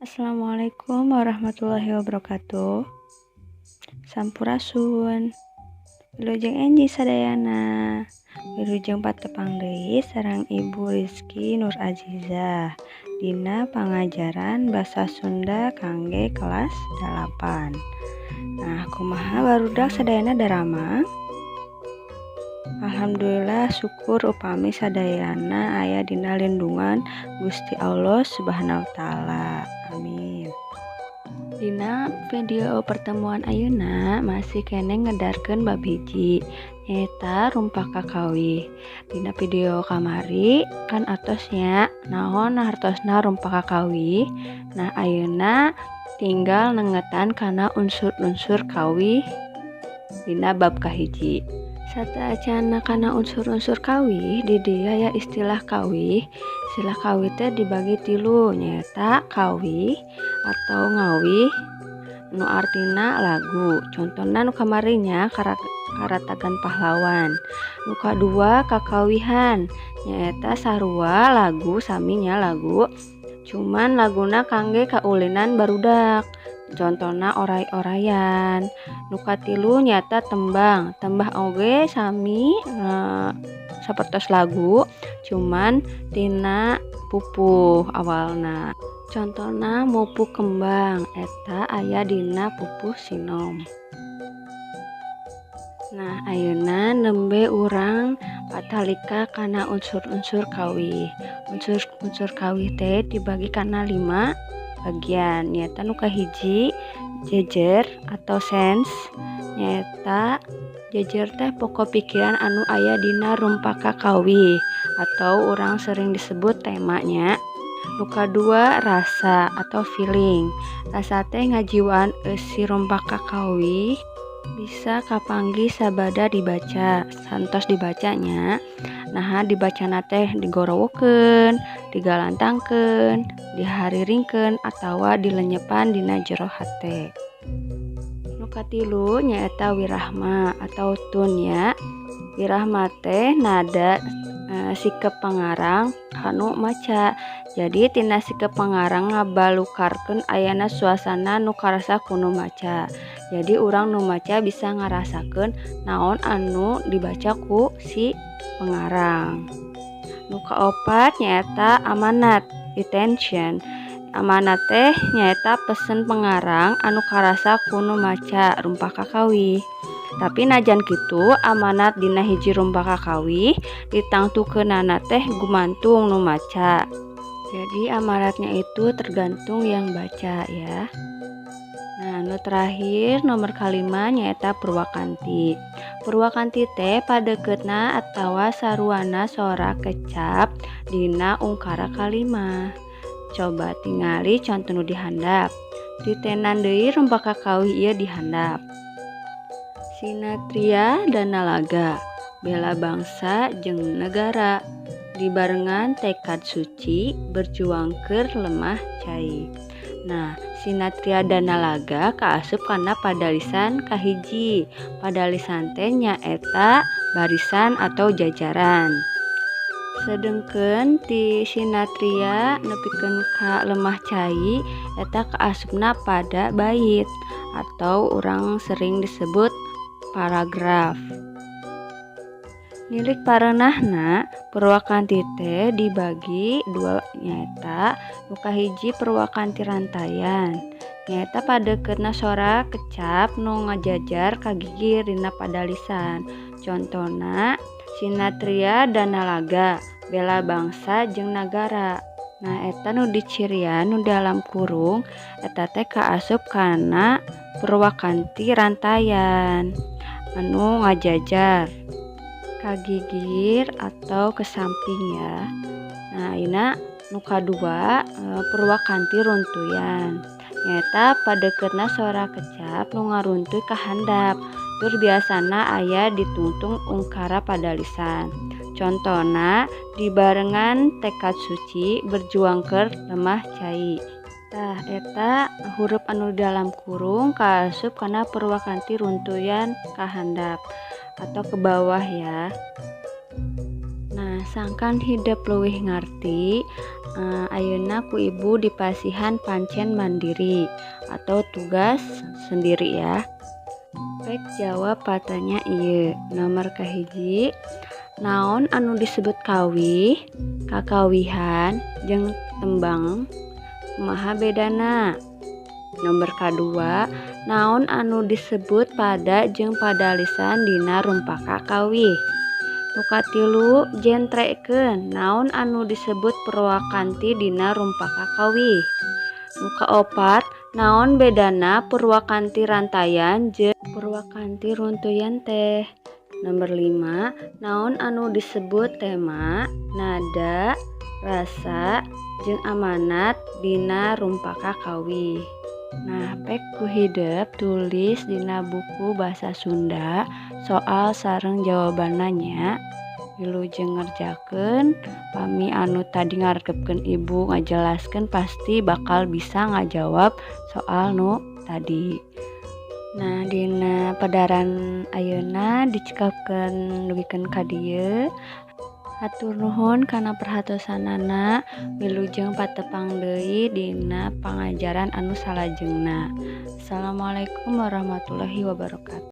Assalamualaikum warahmatullahi wabarakatuh. Sampurasun. Wilujeng enji sadayana. Wilujeng patepang deui sareng Ibu Rizky Nur Azizah dina pangajaran basa Sunda kangge kelas 8. Nah, kumaha barudak sadayana darama? Alhamdulillah syukur upami sadayana aya dina lindungan Gusti Allah Subhanahu wa taala. Amin. Dina video pertemuan ayeuna masih kene ngedarkeun bab hiji nyaeta rumpah kakawih. Dina video kamari kan atosnya naon hartosna rumpah kakawih. Nah, ayeuna tinggal nengetan kana unsur-unsur kawih dina bab kahiji. Satacana kana unsur-unsur kawih di dia ya istilah kawih. Istilah kawih teh dibagi tilu nyaeta kawih atau ngawih nu artina lagu. Contohna nu kamarinya karatagan pahlawan. Nu kadua kakawihan nyaeta sarua lagu saminya lagu. Cuman laguna kangge kaulinan barudak. Contohna oray-orayan. Nu katilu nyata tembang. Tembah oge sami sapertos lagu, cuman tina pupuh awalna. Contohna mupuh kembang eta aya dina pupuh sinom. Nah, ayeuna nembe urang patalika kana unsur-unsur kawih. Unsur kawih teh dibagi kana 5 bagian. Nyaeta nu kahiji jejer atau sens. Nyaeta jejer teh pokok pikiran anu aya dina rumpah kakawih atau urang sering disebut temanya. Nu kadua rasa atau feeling. Rasa teh ngajiwaan si rumpah kakawih bisa kapanggih sabada dibaca santos dibacanya. Nah, dibacana teh digorowokeun, digalantangkeun, dihariringkeun atawa dilenyepan dina jero hate. Nu katilu nyaeta wirahma atau tun ya. Wirahma teh nada sikep pangarang anu maca. Jadi tina sikep pangarang ngabalukarkeun ayana suasana nu karasa ku nu maca. Jadi urang nu maca bisa ngarasakeun naon anu dibaca ku si pengarang. Nu kaopat nyaeta amanat, intention. Amanat teh nyaeta pesen pengarang anu karasa ku nu maca rumpah kakawih. Tapi najan kitu amanat dina hiji rumpah kakawih ditangtukeunana teh gumantung nu maca. Jadi amanatnya itu tergantung yang baca ya. Nah, nu terakhir nomor kalima nyaeta purwakanti. Purwakanti teh padekeutna atawa saruana sora kecap dina ungkara kalima. Coba tingali contoh nu dihandap. Ditenan deui rumpah kakawih ieu dihandap. Sinatria dan nalaga, bela bangsa jeung negara, dibarengan tekad suci berjuang keur lemah cai. Nah, sinatria dan nalaga kaasup kana padalisan kahiji. Padalisan teh nyaeta barisan atau jajaran. Sedengkeun ti sinatria nepikeun ka lemah cai eta kaasupna pada bait atau urang sering disebut paragraf. Nilik pareunahna purwakanti teh dibagi 2 nyaeta nu kahiji purwakanti rantayan. Nyaeta padekeutna sora kecap nu ngajajar kagigir dina padalisan. Contona sinatria dan nalaga, bela bangsa jeung nagara. Nah, eta nu dicirian nu dalam kurung eta teh kaasup kana purwakanti rantayan anu ngajajar kagigir atau kesamping ya. Nah, ayeuna nu kadua purwakanti runtuyan. Nyaeta padekeutna sora kecap nu ngaruntuy ka handap. Tur biasana aya ditungtung ungkara padalisan. Contona dibarengan tekad suci berjuang keur lemah cai. Tah eta huruf anu dalam kurung kaasup kana purwakanti runtuyan ka handap atau ke bawah ya. Nah, Sangkan hidup leuwih ngarti, ayeuna ku ibu dipasihan pancen mandiri atau tugas sendiri ya. Pek jawab patanya ieu. Nomor kahiji, naon anu disebut kawih, kakawihan jeung tembang, kumaha bedana? Nomor kadua, naon anu disebut pada jeung padalisan dina rumpaka kawih. Nu katilu, jentrekeun naon anu disebut purwakanti dina rumpaka kawih. Nu kaopat, naon bedana purwakanti rantayan jeung purwakanti runtuyan teh. Nomor 5, naon anu disebut tema, nada, rasa, jeung amanat dina rumpaka kawih. Nah, pek ku hideup tulis dina buku bahasa Sunda soal sareng jawabanna nya. Wilujeng ngerjakeun, pami anu tadi ngaregepkeun ibu ngajelaskeun pasti bakal bisa ngajawab soal nu tadi. Nah, dina padaran ayeuna dicekapkeun dugikeun ka dieu. Hatur nuhun kana perhatosanana, wilujeng patepang deui dina pangajaran anu salajengna. Assalamualaikum warahmatullahi wabarakatuh.